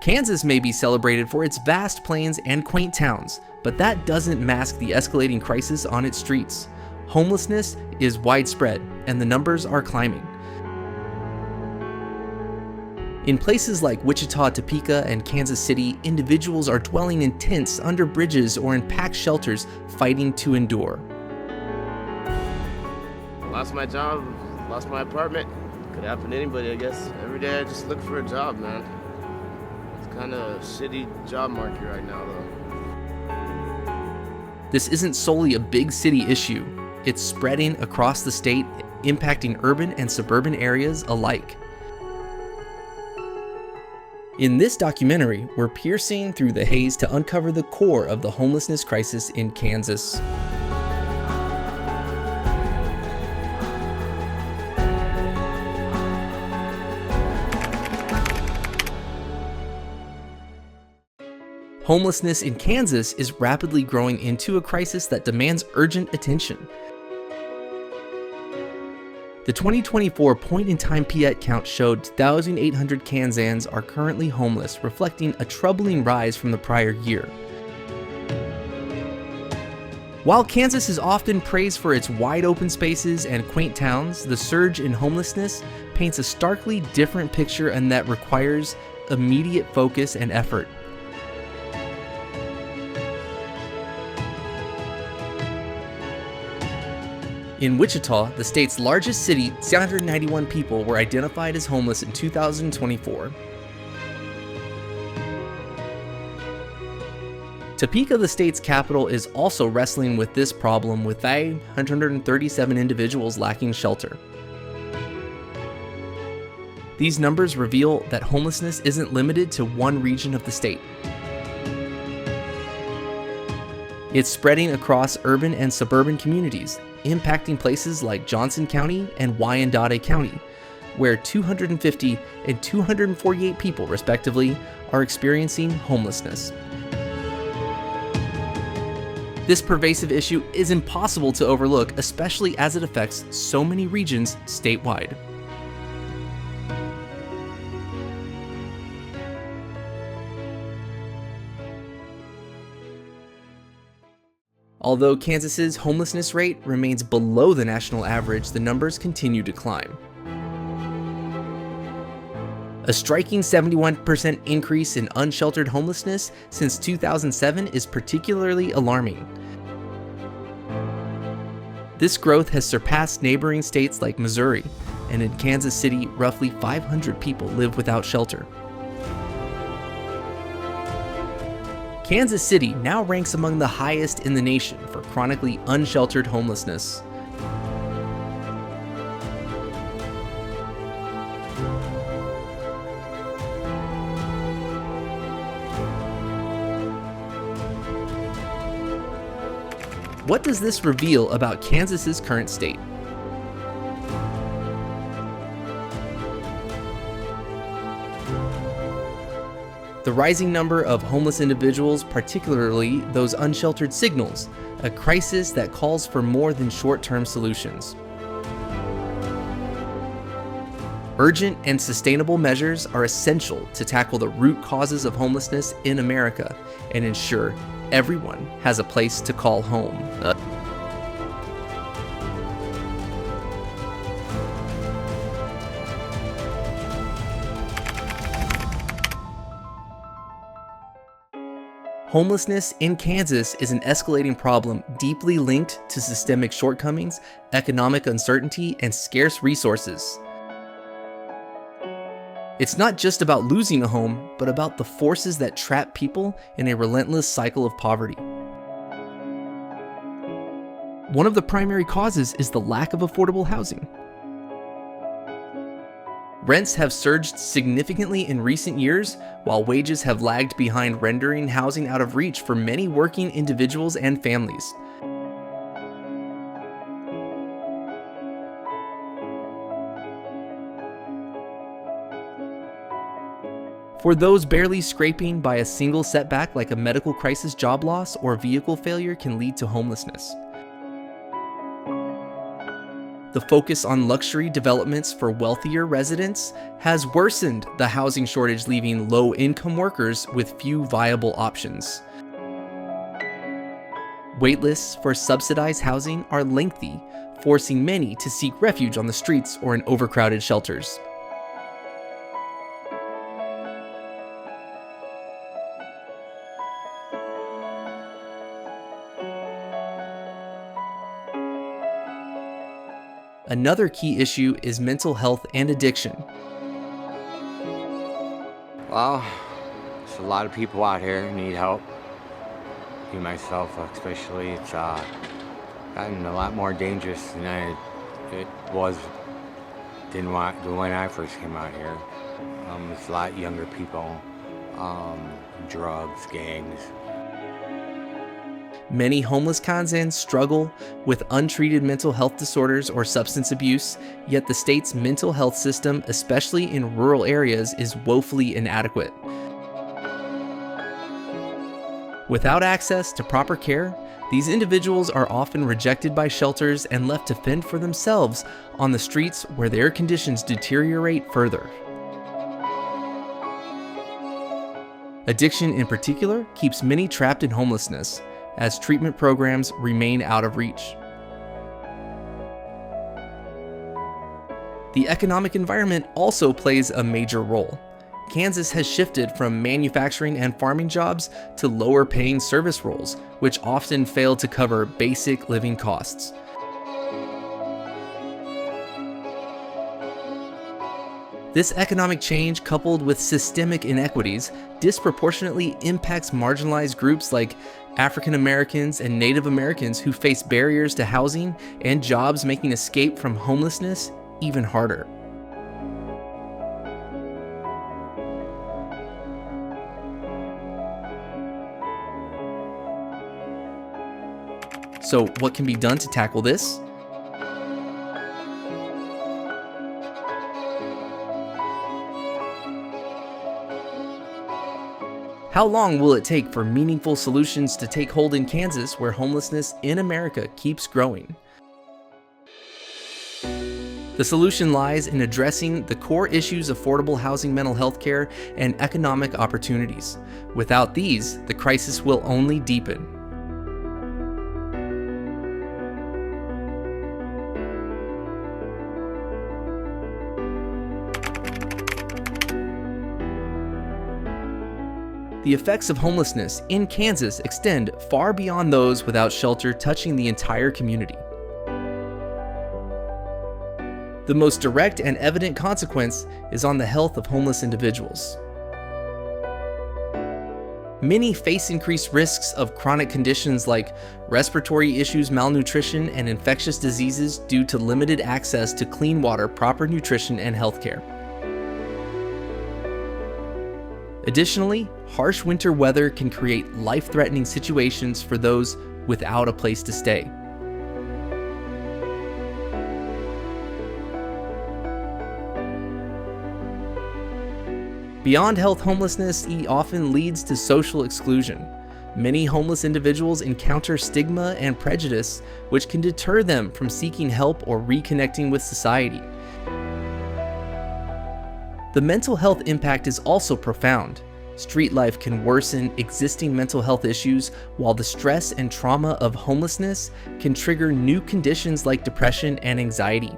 Kansas may be celebrated for its vast plains and quaint towns, but that doesn't mask the escalating crisis on its streets. Homelessness is widespread, and the numbers are climbing. In places like Wichita, Topeka, and Kansas City, individuals are dwelling in tents, under bridges, or in packed shelters, fighting to endure. Lost my job, lost my apartment. Could happen to anybody, I guess. Every day I just look for a job, man. It's kind of a shitty job market right now, though. This isn't solely a big city issue. It's spreading across the state, impacting urban and suburban areas alike. In this documentary, we're piercing through the haze to uncover the core of the homelessness crisis in Kansas. Homelessness in Kansas is rapidly growing into a crisis that demands urgent attention. The 2024 point-in-time Piet count showed 2,800 Kansans are currently homeless, reflecting a troubling rise from the prior year. While Kansas is often praised for its wide open spaces and quaint towns, the surge in homelessness paints a starkly different picture, and that requires immediate focus and effort. In Wichita, the state's largest city, 791 people were identified as homeless in 2024. Topeka, the state's capital, is also wrestling with this problem, with 137 individuals lacking shelter. These numbers reveal that homelessness isn't limited to one region of the state. It's spreading across urban and suburban communities, impacting places like Johnson County and Wyandotte County, where 250 and 248 people, respectively, are experiencing homelessness. This pervasive issue is impossible to overlook, especially as it affects so many regions statewide. Although Kansas's homelessness rate remains below the national average, the numbers continue to climb. A striking 71% increase in unsheltered homelessness since 2007 is particularly alarming. This growth has surpassed neighboring states like Missouri, and in Kansas City, roughly 500 people live without shelter. Kansas City now ranks among the highest in the nation for chronically unsheltered homelessness. What does this reveal about Kansas's current state? The rising number of homeless individuals, particularly those unsheltered, signals a crisis that calls for more than short-term solutions. Urgent and sustainable measures are essential to tackle the root causes of homelessness in America and ensure everyone has a place to call home. Homelessness in Kansas is an escalating problem deeply linked to systemic shortcomings, economic uncertainty, and scarce resources. It's not just about losing a home, but about the forces that trap people in a relentless cycle of poverty. One of the primary causes is the lack of affordable housing. Rents have surged significantly in recent years, while wages have lagged behind, rendering housing out of reach for many working individuals and families. For those barely scraping by, a single setback like a medical crisis, job loss, or vehicle failure can lead to homelessness. The focus on luxury developments for wealthier residents has worsened the housing shortage, leaving low-income workers with few viable options. Waitlists for subsidized housing are lengthy, forcing many to seek refuge on the streets or in overcrowded shelters. Another key issue is mental health and addiction. Well, there's a lot of people out here who need help. Me myself especially, it's gotten a lot more dangerous than it was when I first came out here. It's a lot younger people, drugs, gangs. Many homeless Kansan struggle with untreated mental health disorders or substance abuse, yet the state's mental health system, especially in rural areas, is woefully inadequate. Without access to proper care, these individuals are often rejected by shelters and left to fend for themselves on the streets, where their conditions deteriorate further. Addiction in particular keeps many trapped in homelessness, as treatment programs remain out of reach. The economic environment also plays a major role. Kansas has shifted from manufacturing and farming jobs to lower-paying service roles, which often fail to cover basic living costs. This economic change, coupled with systemic inequities, disproportionately impacts marginalized groups like African Americans and Native Americans, who face barriers to housing and jobs, making escape from homelessness even harder. So, what can be done to tackle this? How long will it take for meaningful solutions to take hold in Kansas, where homelessness in America keeps growing? The solution lies in addressing the core issues: affordable housing, mental health care, and economic opportunities. Without these, the crisis will only deepen. The effects of homelessness in Kansas extend far beyond those without shelter, touching the entire community. The most direct and evident consequence is on the health of homeless individuals. Many face increased risks of chronic conditions like respiratory issues, malnutrition, and infectious diseases due to limited access to clean water, proper nutrition, and health care. Additionally, harsh winter weather can create life-threatening situations for those without a place to stay. Beyond health, homelessness often leads to social exclusion. Many homeless individuals encounter stigma and prejudice, which can deter them from seeking help or reconnecting with society. The mental health impact is also profound. Street life can worsen existing mental health issues, while the stress and trauma of homelessness can trigger new conditions like depression and anxiety.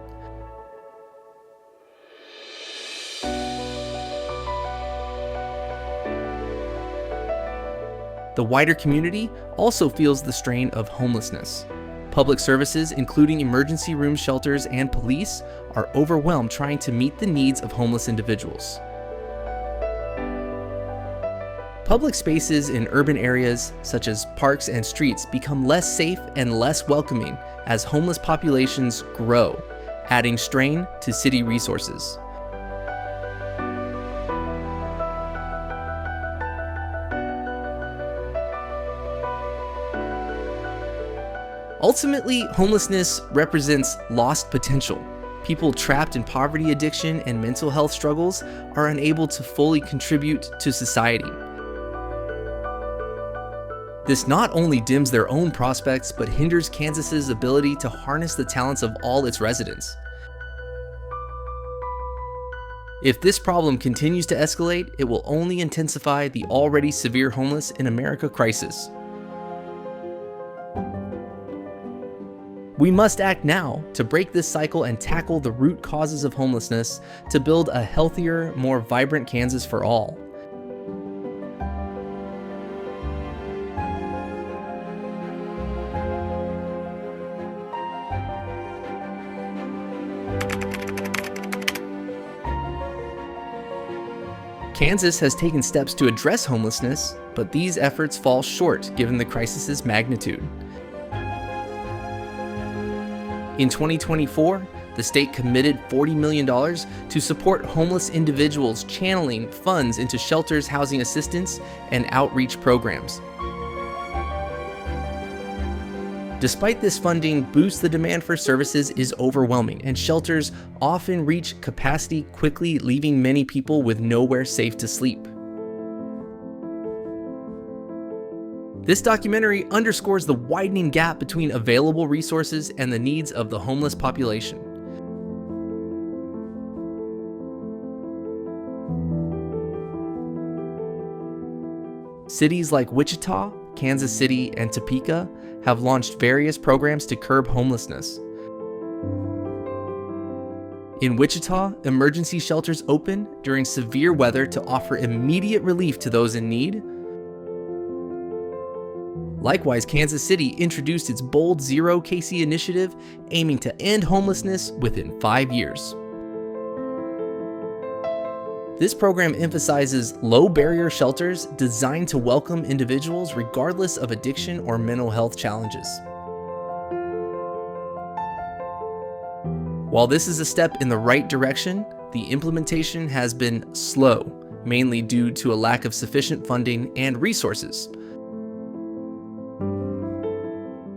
The wider community also feels the strain of homelessness. Public services, including emergency room shelters and police, are overwhelmed trying to meet the needs of homeless individuals. Public spaces in urban areas, such as parks and streets, become less safe and less welcoming as homeless populations grow, adding strain to city resources. Ultimately, homelessness represents lost potential. People trapped in poverty, addiction, and mental health struggles are unable to fully contribute to society. This not only dims their own prospects, but hinders Kansas's ability to harness the talents of all its residents. If this problem continues to escalate, it will only intensify the already severe homeless in America crisis. We must act now to break this cycle and tackle the root causes of homelessness to build a healthier, more vibrant Kansas for all. Kansas has taken steps to address homelessness, but these efforts fall short given the crisis's magnitude. In 2024, the state committed $40 million to support homeless individuals, channeling funds into shelters, housing assistance, and outreach programs. Despite this funding boost, the demand for services is overwhelming, and shelters often reach capacity quickly, leaving many people with nowhere safe to sleep. This documentary underscores the widening gap between available resources and the needs of the homeless population. Cities like Wichita, Kansas City, and Topeka have launched various programs to curb homelessness. In Wichita, emergency shelters open during severe weather to offer immediate relief to those in need. Likewise, Kansas City introduced its bold Zero KC initiative, aiming to end homelessness within 5 years. This program emphasizes low-barrier shelters designed to welcome individuals regardless of addiction or mental health challenges. While this is a step in the right direction, the implementation has been slow, mainly due to a lack of sufficient funding and resources.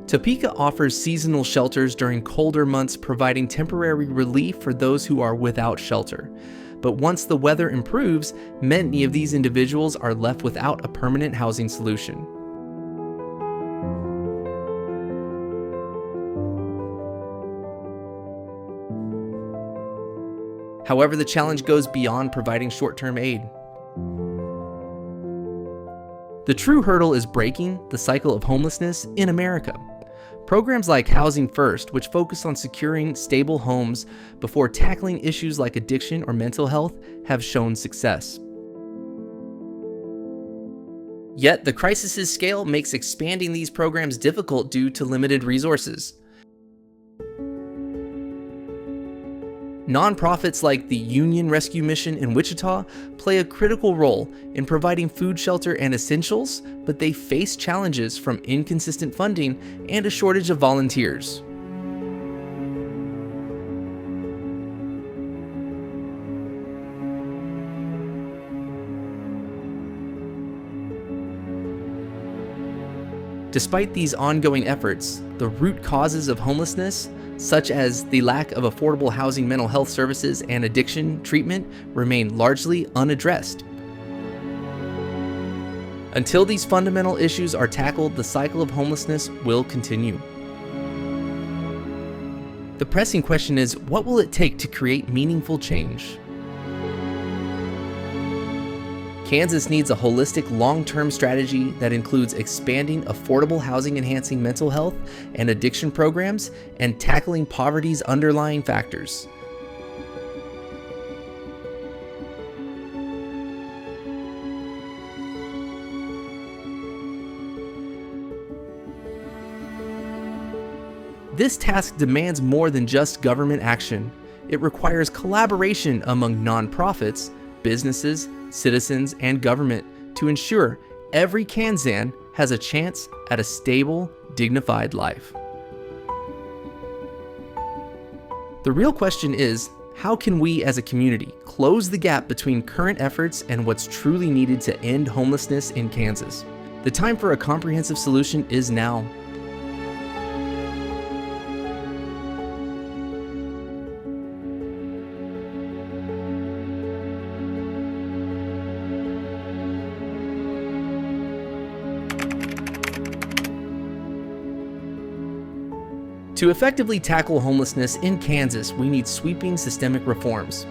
Topeka offers seasonal shelters during colder months, providing temporary relief for those who are without shelter. But once the weather improves, many of these individuals are left without a permanent housing solution. However, the challenge goes beyond providing short-term aid. The true hurdle is breaking the cycle of homelessness in America. Programs like Housing First, which focus on securing stable homes before tackling issues like addiction or mental health, have shown success. Yet, the crisis's scale makes expanding these programs difficult due to limited resources. Nonprofits like the Union Rescue Mission in Wichita play a critical role in providing food, shelter, and essentials, but they face challenges from inconsistent funding and a shortage of volunteers. Despite these ongoing efforts, the root causes of homelessness, such as the lack of affordable housing, mental health services, and addiction treatment, remain largely unaddressed. Until these fundamental issues are tackled, the cycle of homelessness will continue. The pressing question is, what will it take to create meaningful change? Kansas needs a holistic, long-term strategy that includes expanding affordable housing, enhancing mental health and addiction programs, and tackling poverty's underlying factors. This task demands more than just government action. It requires collaboration among nonprofits, businesses, citizens, and government to ensure every Kansan has a chance at a stable, dignified life. The real question is, how can we as a community close the gap between current efforts and what's truly needed to end homelessness in Kansas? The time for a comprehensive solution is now. To effectively tackle homelessness in Kansas, we need sweeping systemic reforms.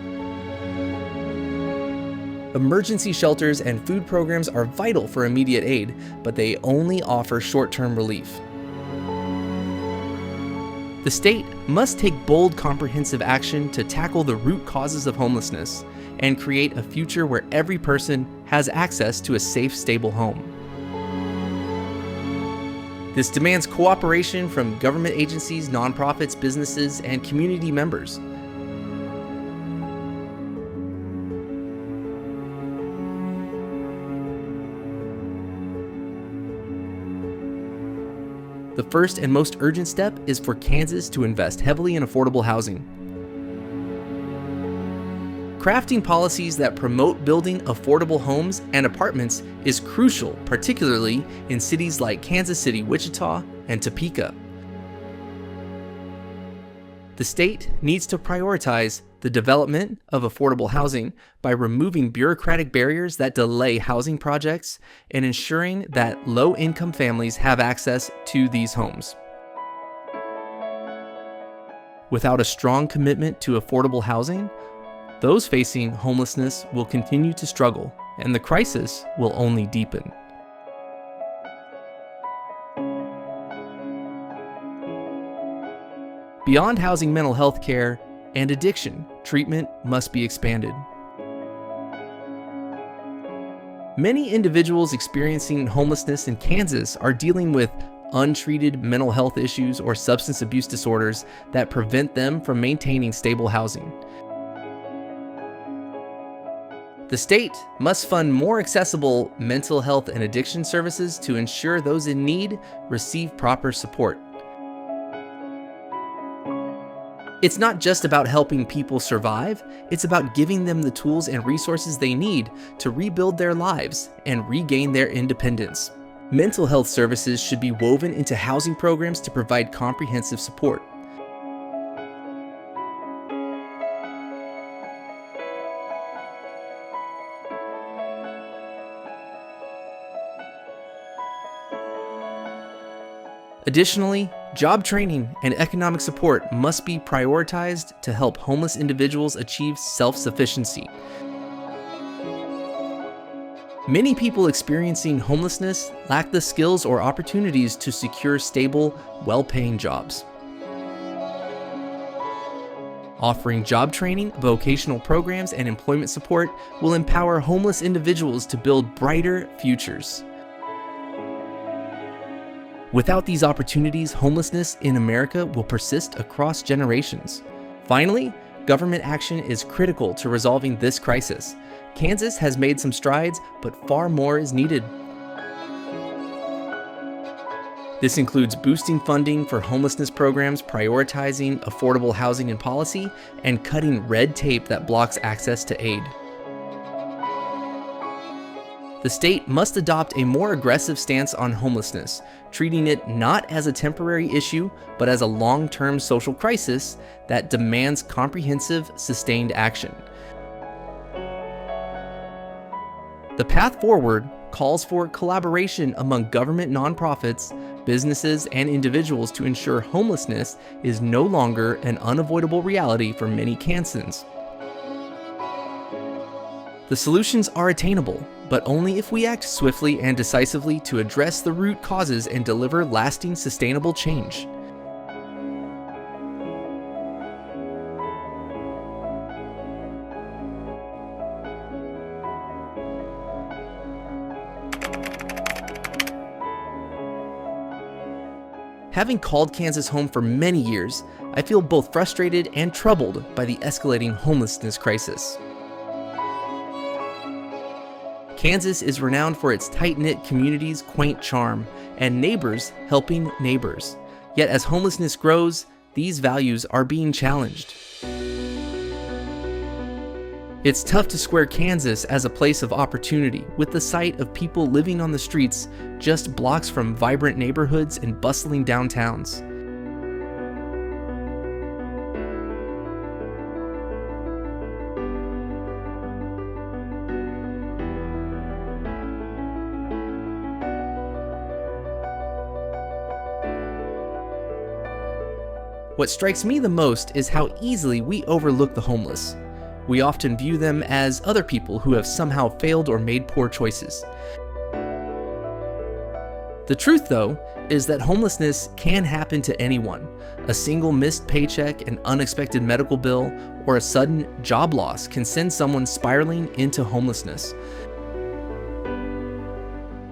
Emergency shelters and food programs are vital for immediate aid, but they only offer short-term relief. The state must take bold, comprehensive action to tackle the root causes of homelessness and create a future where every person has access to a safe, stable home. This demands cooperation from government agencies, nonprofits, businesses, and community members. The first and most urgent step is for Kansas to invest heavily in affordable housing. Crafting policies that promote building affordable homes and apartments is crucial, particularly in cities like Kansas City, Wichita, and Topeka. The state needs to prioritize the development of affordable housing by removing bureaucratic barriers that delay housing projects and ensuring that low-income families have access to these homes. Without a strong commitment to affordable housing, those facing homelessness will continue to struggle, and the crisis will only deepen. Beyond housing, mental health care and addiction treatment must be expanded. Many individuals experiencing homelessness in Kansas are dealing with untreated mental health issues or substance abuse disorders that prevent them from maintaining stable housing. The state must fund more accessible mental health and addiction services to ensure those in need receive proper support. It's not just about helping people survive, it's about giving them the tools and resources they need to rebuild their lives and regain their independence. Mental health services should be woven into housing programs to provide comprehensive support. Additionally, job training and economic support must be prioritized to help homeless individuals achieve self-sufficiency. Many people experiencing homelessness lack the skills or opportunities to secure stable, well-paying jobs. Offering job training, vocational programs, and employment support will empower homeless individuals to build brighter futures. Without these opportunities, homelessness in America will persist across generations. Finally, government action is critical to resolving this crisis. Kansas has made some strides, but far more is needed. This includes boosting funding for homelessness programs, prioritizing affordable housing and policy, and cutting red tape that blocks access to aid. The state must adopt a more aggressive stance on homelessness, treating it not as a temporary issue, but as a long-term social crisis that demands comprehensive, sustained action. The path forward calls for collaboration among government nonprofits, businesses, and individuals to ensure homelessness is no longer an unavoidable reality for many Kansans. The solutions are attainable, but only if we act swiftly and decisively to address the root causes and deliver lasting, sustainable change. Having called Kansas home for many years, I feel both frustrated and troubled by the escalating homelessness crisis. Kansas is renowned for its tight-knit community's quaint charm and neighbors helping neighbors. Yet as homelessness grows, these values are being challenged. It's tough to square Kansas as a place of opportunity with the sight of people living on the streets just blocks from vibrant neighborhoods and bustling downtowns. What strikes me the most is how easily we overlook the homeless. We often view them as other people who have somehow failed or made poor choices. The truth, though, is that homelessness can happen to anyone. A single missed paycheck, an unexpected medical bill, or a sudden job loss can send someone spiraling into homelessness.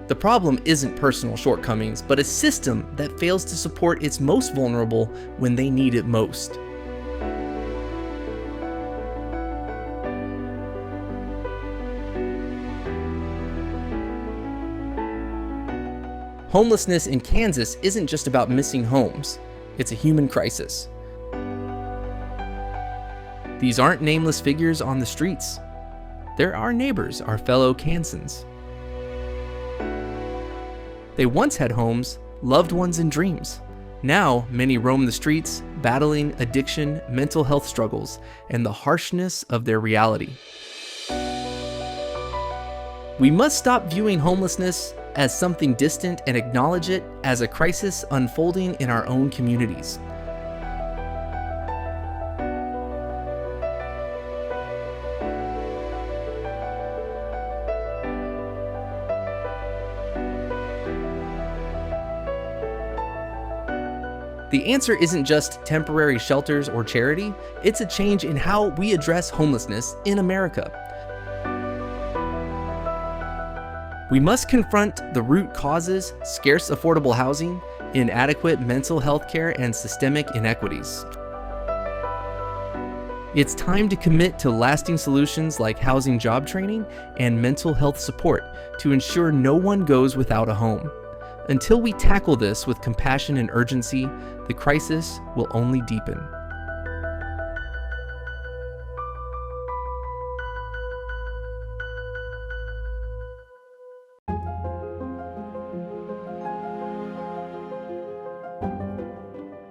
The problem isn't personal shortcomings, but a system that fails to support its most vulnerable when they need it most. Homelessness in Kansas isn't just about missing homes, it's a human crisis. These aren't nameless figures on the streets. They're our neighbors, our fellow Kansans. They once had homes, loved ones, and dreams. Now, many roam the streets, battling addiction, mental health struggles, and the harshness of their reality. We must stop viewing homelessness as something distant and acknowledge it as a crisis unfolding in our own communities. The answer isn't just temporary shelters or charity, it's a change in how we address homelessness in America. We must confront the root causes: scarce affordable housing, inadequate mental health care, and systemic inequities. It's time to commit to lasting solutions like housing job training and mental health support to ensure no one goes without a home. Until we tackle this with compassion and urgency, the crisis will only deepen.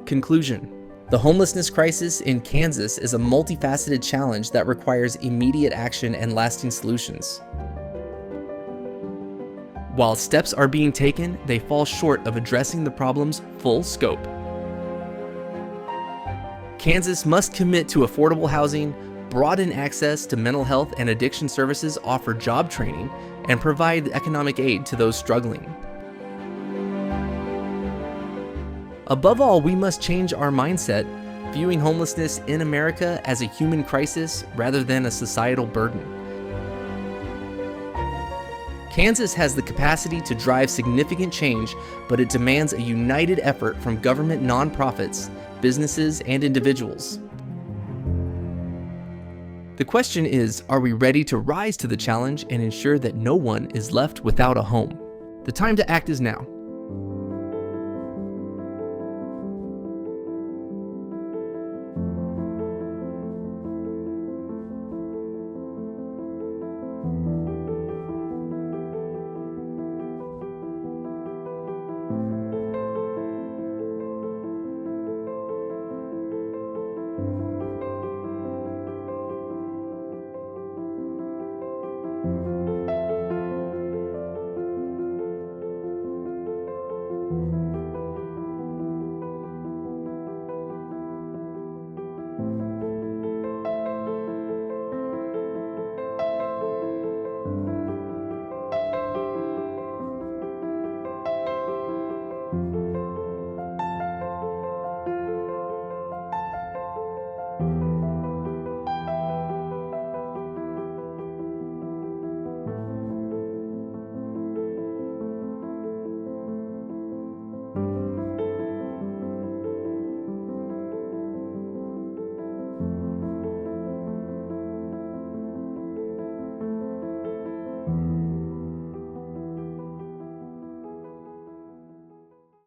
Conclusion. The homelessness crisis in Kansas is a multifaceted challenge that requires immediate action and lasting solutions. While steps are being taken, they fall short of addressing the problem's full scope. Kansas must commit to affordable housing, broaden access to mental health and addiction services, offer job training, and provide economic aid to those struggling. Above all, we must change our mindset, viewing homelessness in America as a human crisis rather than a societal burden. Kansas has the capacity to drive significant change, but it demands a united effort from government, nonprofits, businesses, and individuals. The question is, are we ready to rise to the challenge and ensure that no one is left without a home? The time to act is now.